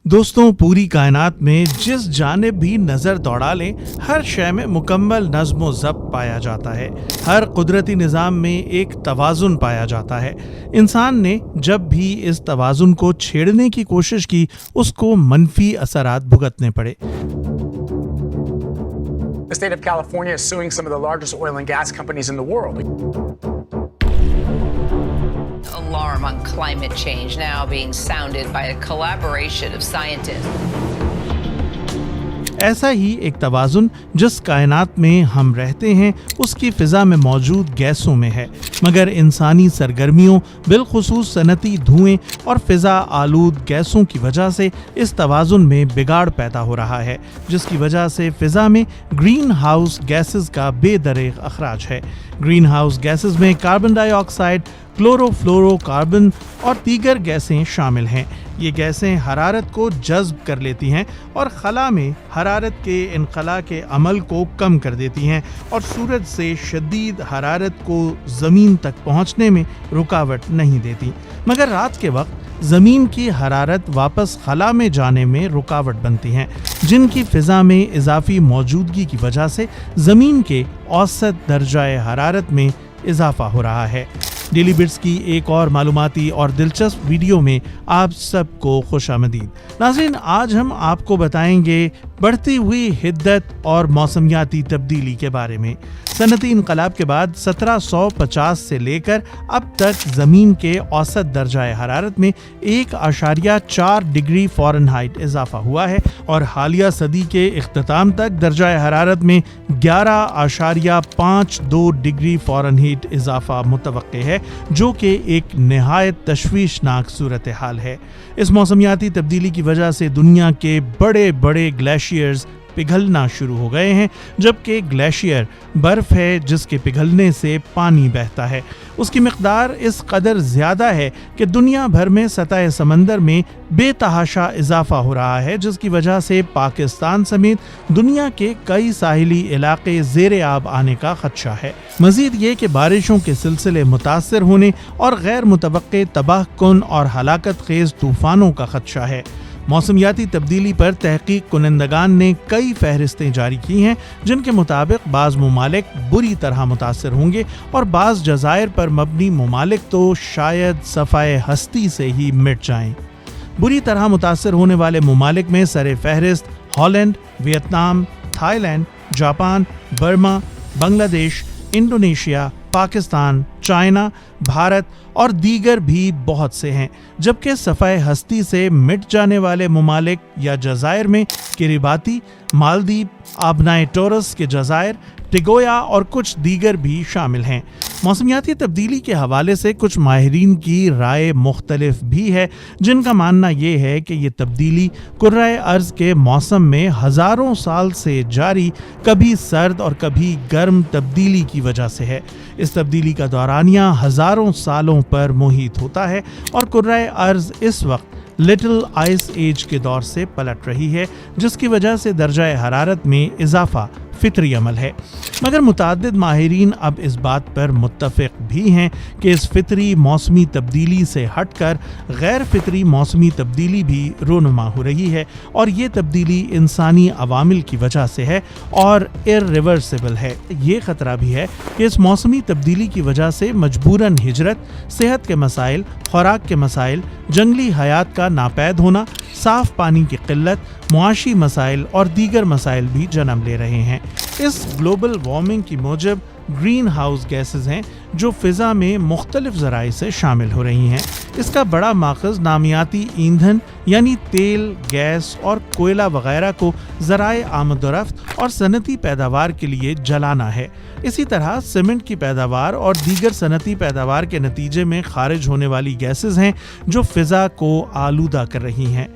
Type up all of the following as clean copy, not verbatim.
दोस्तों, पूरी कायनात में जिस जानिब भी नज़र दौड़ा लें, हर शय में मुकम्मल नज़्म व ज़ब्त पाया जाता है। हर कुदरती निज़ाम में एक तवाज़ुन पाया जाता है। इंसान ने जब भी इस तवाज़ुन को छेड़ने की कोशिश की, उसको मनफी असरात भुगतने पड़े। The state of California is suing some of the largest oil and gas companies in the world. Alarm on climate change now being sounded by a collaboration of scientists. ऐसा ही एक तवाज़ुन जिस कायनात में हम रहते हैं उसकी फ़िज़ा में मौजूद गैसों में है, मगर इंसानी सरगर्मियों बिलखुसूस सनती धुएं और फ़िज़ा आलूद गैसों की वजह से इस तवाज़ुन में बिगाड़ पैदा हो रहा है, जिसकी वजह से फ़िज़ा में ग्रीन हाउस गैसेस का बेदरेग अखराज है। ग्रीन हाउस गैसेस में कार्बन डाइऑक्साइड, क्लोरोफ्लोरोकार्बन और दीगर गैसें शामिल हैं। ये गैसें हरारत को जज़्ब कर लेती हैं और खला में हरारत के इनखला के अमल को कम कर देती हैं और सूरज से शदीद हरारत को ज़मीन तक पहुंचने में रुकावट नहीं देती, मगर रात के वक्त ज़मीन की हरारत वापस खला में जाने में रुकावट बनती हैं, जिनकी फ़िज़ा में इजाफ़ी मौजूदगी की वजह से ज़मीन के औसत दर्जाए हरारत में इजाफ़ा हो रहा है। डेली बिट्स की एक और मालूमाती और दिलचस्प वीडियो में आप सबको खुशामदीद। नाज़रीन, आज हम आपको बताएंगे बढ़ती हुई हिद्दत और मौसमियाती तब्दीली के बारे में। सनती इनकलाब के बाद 1750 से लेकर अब तक ज़मीन के औसत दर्जाए हरारत में 1.4 डिग्री फ़ारेनहाइट इजाफा हुआ है और हालिया सदी के इख्तिताम तक दर्जाए हरारत में 11.52 डिग्री फ़ारेनहाइट इजाफा मुतवक्के है, जो कि एक नहायत तशवीशनाक सूरत हाल है। इस मौसमियाती तब्दीली की वजह से दुनिया के बड़े बड़े ग्लेशियर्स पिघलना शुरू हो गए हैं, जबकि ग्लेशियर बर्फ़ है जिसके पिघलने से पानी बहता है। उसकी मिक़दार इस कदर ज़्यादा है कि दुनिया भर में सतह समंदर में बेतहाशा इजाफा हो रहा है, जिसकी वजह से पाकिस्तान समेत दुनिया के कई साहिली इलाके ज़ेरे आब आने का खदशा है। मज़ीद ये कि बारिशों के सिलसिले मुतासर होने और गैर मुतवक्के तबाहकुन और हलाकत खेज़ तूफ़ानों का खदशा है। मौसमियाती तब्दीली पर तहकीक कुनंदगान ने कई फहरिस्तें जारी की हैं, जिनके मुताबिक बाज़ ममालिक बुरी तरह मुतासर होंगे और बाज़ जज़ायर पर मबनी ममालिक तो शायद सफ़ाए हस्ती से ही मिट जाएं। बुरी तरह मुतासर होने वाले ममालिक में सरे फहरिस्त Holland, Vietnam, Thailand, Japan, Burma, Bangladesh, Indonesia, Pakistan, China, Bharat और दीगर भी बहुत से हैं, जबकि सफ़ाए हस्ती से मिट जाने वाले ममालिक या जज़ायर में किरिबाती, मालदीव, आबनाए टोरस के जज़ायर, टिगोया और कुछ दीगर भी शामिल हैं। मौसमियाती तब्दीली के हवाले से कुछ माहिरीन की राय मुख्तलिफ भी है, जिनका मानना ये है कि ये तब्दीली कुर्राए अर्ज़ के मौसम में हज़ारों साल से जारी कभी सर्द और कभी गर्म तब्दीली की वजह से है। इस तब्दीली का दौरानिया हज़ारों सालों पर मुहित होता है और कुर्राए अर्ज़ इस वक्त लिटिल आइस एज के दौर से पलट रही है, जिसकी वजह से दर्जाए हरारत में इजाफा फितरी अमल है। मगर मुताद्दिद माहिरीन अब इस बात पर मुत्तफ़िक़ भी हैं कि इस फितरी मौसमी तब्दीली से हटकर गैर फितरी मौसमी तब्दीली भी रोनुमा हो रही है और ये तब्दीली इंसानी अवामिल की वजह से है और इर्रिवर्सिबल है। ये ख़तरा भी है कि इस मौसमी तब्दीली की वजह से मजबूरन हिजरत, सेहत के मसाइल, खुराक के मसाइल, जंगली हयात का नापैद होना, साफ़ पानी की क़िल्लत, मुआशी मसाइल और दीगर मसाइल भी जन्म ले रहे हैं। इस ग्लोबल वार्मिंग की मूजब ग्रीन हाउस गैसेस हैं जो फ़िज़ा में मुख्तलिफ ज़राए से शामिल हो रही हैं। इसका बड़ा माखज़ नामियाती ईंधन यानी तेल, गैस और कोयला वगैरह को ज़राए आमदोरफ़्त और सनती पैदावार के लिए जलाना है। इसी तरह सीमेंट की पैदावार और दीगर सनती पैदावार के नतीजे में खारिज होने वाली गैसेस हैं जो फ़िज़ा को आलूदा कर रही हैं।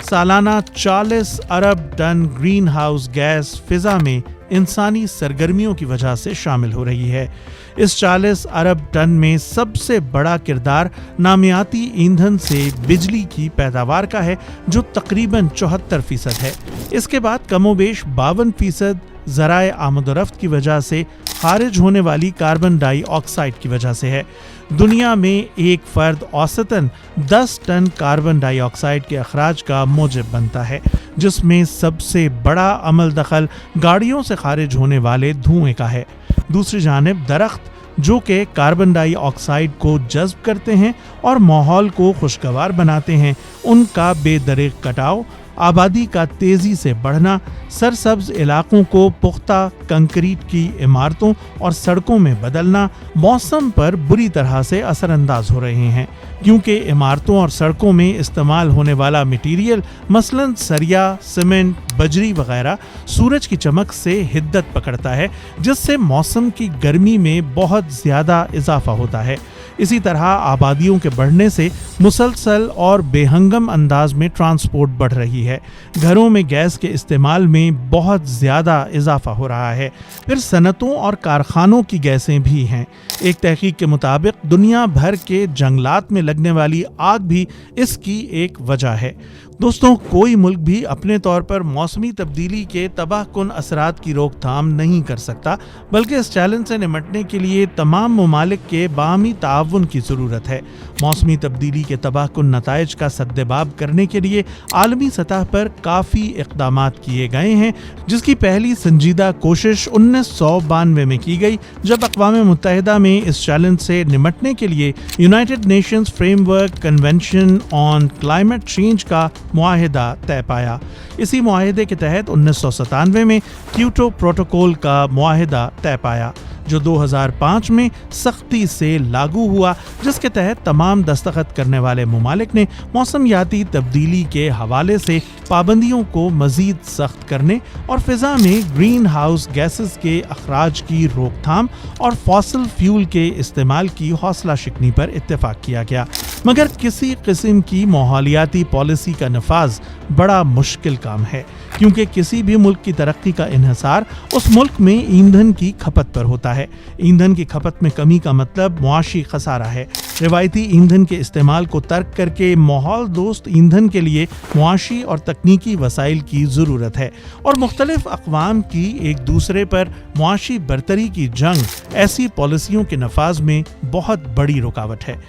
सालाना 40 अरब टन ग्रीन हाउस गैस फ़िज़ा में इंसानी सरगर्मियों की वजह से शामिल हो रही है। इस 40 अरब टन में सबसे बड़ा किरदार नामियाती ईंधन से बिजली की पैदावार का है, जो तकरीबन 74% है। इसके बाद कमोबेश 52% ज़राए आमदोरफ़्त की वजह से खारिज होने वाली कार्बन डाइऑक्साइड की वजह से है। दुनिया में एक फर्द औसतन 10 टन कार्बन डाइऑक्साइड के अखराज का मूजिब बनता है, जिसमें सबसे बड़ा अमल दखल गाड़ियों से खारिज होने वाले धुएं का है। दूसरी जानिब दरख्त जो कि कार्बन डाइऑक्साइड को जज्ब करते हैं और माहौल को खुशगवार बनाते हैं, उनका बेदरिग कटाव, आबादी का तेजी से बढ़ना, सरसब्ज इलाकों को पुख्ता कंक्रीट की इमारतों और सड़कों में बदलना मौसम पर बुरी तरह से असरअंदाज हो रहे हैं, क्योंकि इमारतों और सड़कों में इस्तेमाल होने वाला मटीरियल मसलन सरिया, सीमेंट, बजरी वगैरह सूरज की चमक से हिद्दत पकड़ता है, जिससे मौसम की गर्मी में बहुत ज़्यादा इजाफा होता है। इसी तरह आबादियों के बढ़ने से मुसलसल और बेहंगम अंदाज में ट्रांसपोर्ट बढ़ रही है। घरों में गैस के इस्तेमाल में बहुत ज़्यादा इजाफा हो रहा है। फिर सनतों और कारखानों की गैसें भी हैं। एक तहकीक के मुताबिक दुनिया भर के जंगलात में लगने वाली आग भी इसकी एक वजह है। दोस्तों, कोई मुल्क भी अपने तौर पर मौसमी तब्दीली के तबाहकुन असरात की रोकथाम नहीं कर सकता, बल्कि इस चैलेंज से निपटने के लिए तमाम ममालिक के बाहमी ताउन की ज़रूरत है। मौसमी तब्दीली के तबाहकुन नताइज का सद्देबाब करने के लिए आलमी सतह पर काफ़ी इक़दामात किए गए हैं, जिसकी पहली संजीदा कोशिश 1992 में की गई, जब अक़वाम मुत्तहिदा में इस चैलेंज से निपटने के लिए United Nations framework convention on climate change का मुआहिदा तय पाया। इसी मुआहिदे के तहत 1997 में क्योटो प्रोटोकॉल का मुआहिदा तय पाया, जो 2005 में सख्ती से लागू हुआ, जिसके तहत तमाम दस्तखत करने वाले ममालिक ने मौसमियाती तब्दीली के हवाले से पाबंदियों को मजीद सख्त करने और फिजा में ग्रीन हाउस गैसेस के अखराज की रोकथाम और फॉसिल फ्यूल के इस्तेमाल की हौसला शिकनी पर इत्तेफाक किया गया। मगर किसी किस्म की माहौलियाती पॉलिसी का नफाज बड़ा मुश्किल काम है, क्योंकि किसी भी मुल्क की तरक्की का इन्हिसार उस मुल्क में ईंधन की खपत पर होता है। ईंधन की खपत में कमी का मतलब मुआशी खसारा है। रिवायती ईंधन के इस्तेमाल को तर्क करके माहौल दोस्त ईंधन के लिए मुआशी और तकनीकी वसाइल की ज़रूरत है, और मुख्तलिफ अक़वाम की एक दूसरे पर मुआशी बरतरी की जंग ऐसी पॉलिसियों के नफाज में बहुत बड़ी रुकावट है।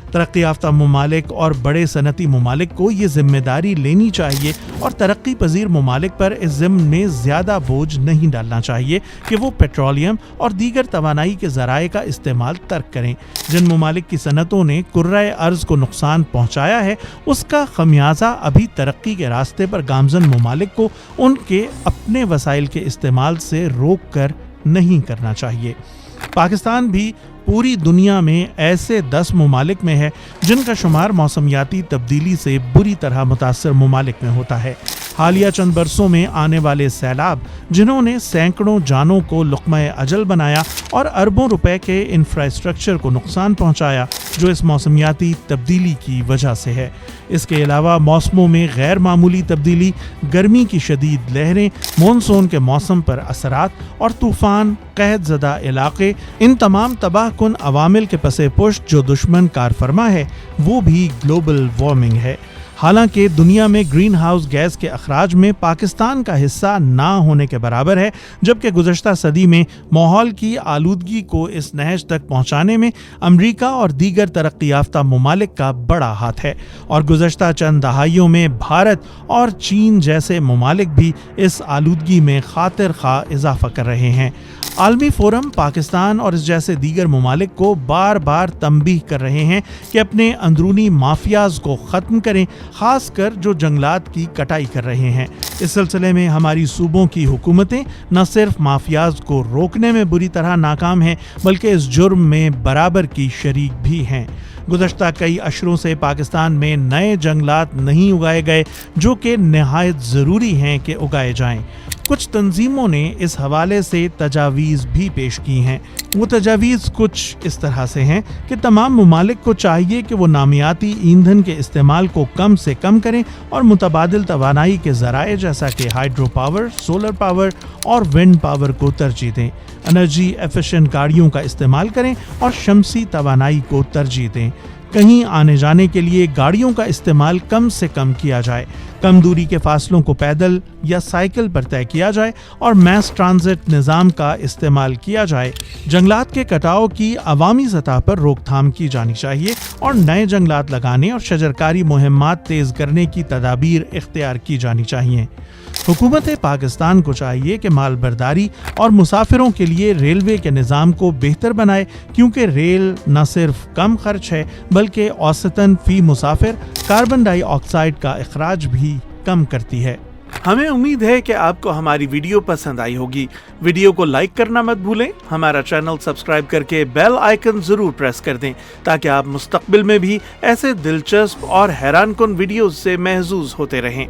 तरक्की याफ्ता ममालिक और बड़े सनती ममालिक को ये जिम्मेदारी लेनी चाहिए और तरक्की पजीर ममालिक पर इस ज़िम्न में ज़्यादा बोझ नहीं डालना चाहिए कि वो पेट्रोलियम और दीगर तवानाई के ज़राए का इस्तेमाल तर्क करें। जिन ममालिक की सनतों ने कुर्राए अर्ज़ को नुकसान पहुँचाया है, उसका खमियाजा अभी तरक्की के रास्ते पर गामजन ममालिक को उनके अपने वसाइल के इस्तेमाल से रोक कर नहीं करना चाहिए। पाकिस्तान भी पूरी दुनिया में ऐसे 10 ममालिक में है जिनका शुमार मौसमियाती तब्दीली से बुरी तरह मुतासर ममालिक में होता है। हालिया चंद बरसों में आने वाले सैलाब, जिन्होंने सैकड़ों जानों को लुक़्मा अजल बनाया और अरबों रुपए के इंफ्रास्ट्रक्चर को नुकसान पहुंचाया, जो इस मौसमियाती तब्दीली की वजह से है। इसके अलावा मौसमों में गैर मामूली तब्दीली, गर्मी की शदीद लहरें, मानसून के मौसम पर असरात और तूफ़ान, कहत ज़दा इलाके, इन तमाम तबाहकुन अवामिल के पसे पुष्ट जो दुश्मन कार फरमा है, वो भी ग्लोबल वार्मिंग है। हालांकि दुनिया में ग्रीन हाउस गैस के अखराज में पाकिस्तान का हिस्सा ना होने के बराबर है, जबकि गुज़श्ता सदी में माहौल की आलूदगी को इस नहज तक पहुंचाने में अमरीका और दीगर तरक्की याफ्ता ममालिक का बड़ा हाथ है, और गुज़श्ता चंद दहाइयों में भारत और चीन जैसे ममालिक भी इस आलूदगी में खातिर खा इजाफा कर रहे हैं। आलमी फोरम पाकिस्तान और इस जैसे दीगर ममालिक को बार बार तंबीह कर रहे हैं कि अपने अंदरूनी माफियाज को ख़त्म करें, ख़ासकर जो जंगलात की कटाई कर रहे हैं। इस सिलसिले में हमारी सूबों की हुकूमतें न सिर्फ माफियाज को रोकने में बुरी तरह नाकाम हैं, बल्कि इस जुर्म में बराबर की शरीक भी हैं। गुज़श्ता कई अशरों से पाकिस्तान में नए जंगलात नहीं उगाए गए, जो कि नहायत ज़रूरी हैं कि उगाए जाएं। कुछ तंजीमों ने इस हवाले से तजावीज़ भी पेश की हैं। वो तजावीज़ कुछ इस तरह से हैं कि तमाम ममालिक को चाहिए कि वो नामियाती ईंधन के इस्तेमाल को कम से कम करें और मुतबादिल तवानाई के ज़राए जैसा कि हाइड्रो पावर, सोलर पावर और विंड पावर को तरजीह दें। एनर्जी एफिशिएंट गाड़ियों का इस्तेमाल करें और शमसी तवानाई को तरजीह दें। कहीं आने जाने के लिए गाड़ियों का इस्तेमाल कम से कम किया जाए। کم دوری کے فاصلوں کو پیدل یا سائیکل پر طے کیا جائے اور میس ٹرانزٹ نظام کا استعمال کیا جائے۔ جنگلات کے کٹاؤ کی عوامی سطح پر روک تھام کی جانی چاہیے اور نئے جنگلات لگانے اور شجرکاری مہمات تیز کرنے کی تدابیر اختیار کی جانی چاہیے۔ حکومت پاکستان کو چاہیے کہ مال برداری اور مسافروں کے لیے ریلوے کے نظام کو بہتر بنائے، کیونکہ ریل نہ صرف کم خرچ ہے بلکہ اوسطاً فی مسافر کاربن ڈائی آکسائیڈ کا اخراج بھی کم کرتی ہے۔ ہمیں امید ہے کہ آپ کو ہماری ویڈیو پسند آئی ہوگی۔ ویڈیو کو لائک کرنا مت بھولیں، ہمارا چینل سبسکرائب کر کے بیل آئیکن ضرور پریس کر دیں تاکہ آپ مستقبل میں بھی ایسے دلچسپ اور حیران کن ویڈیوز سے محظوظ ہوتے رہیں۔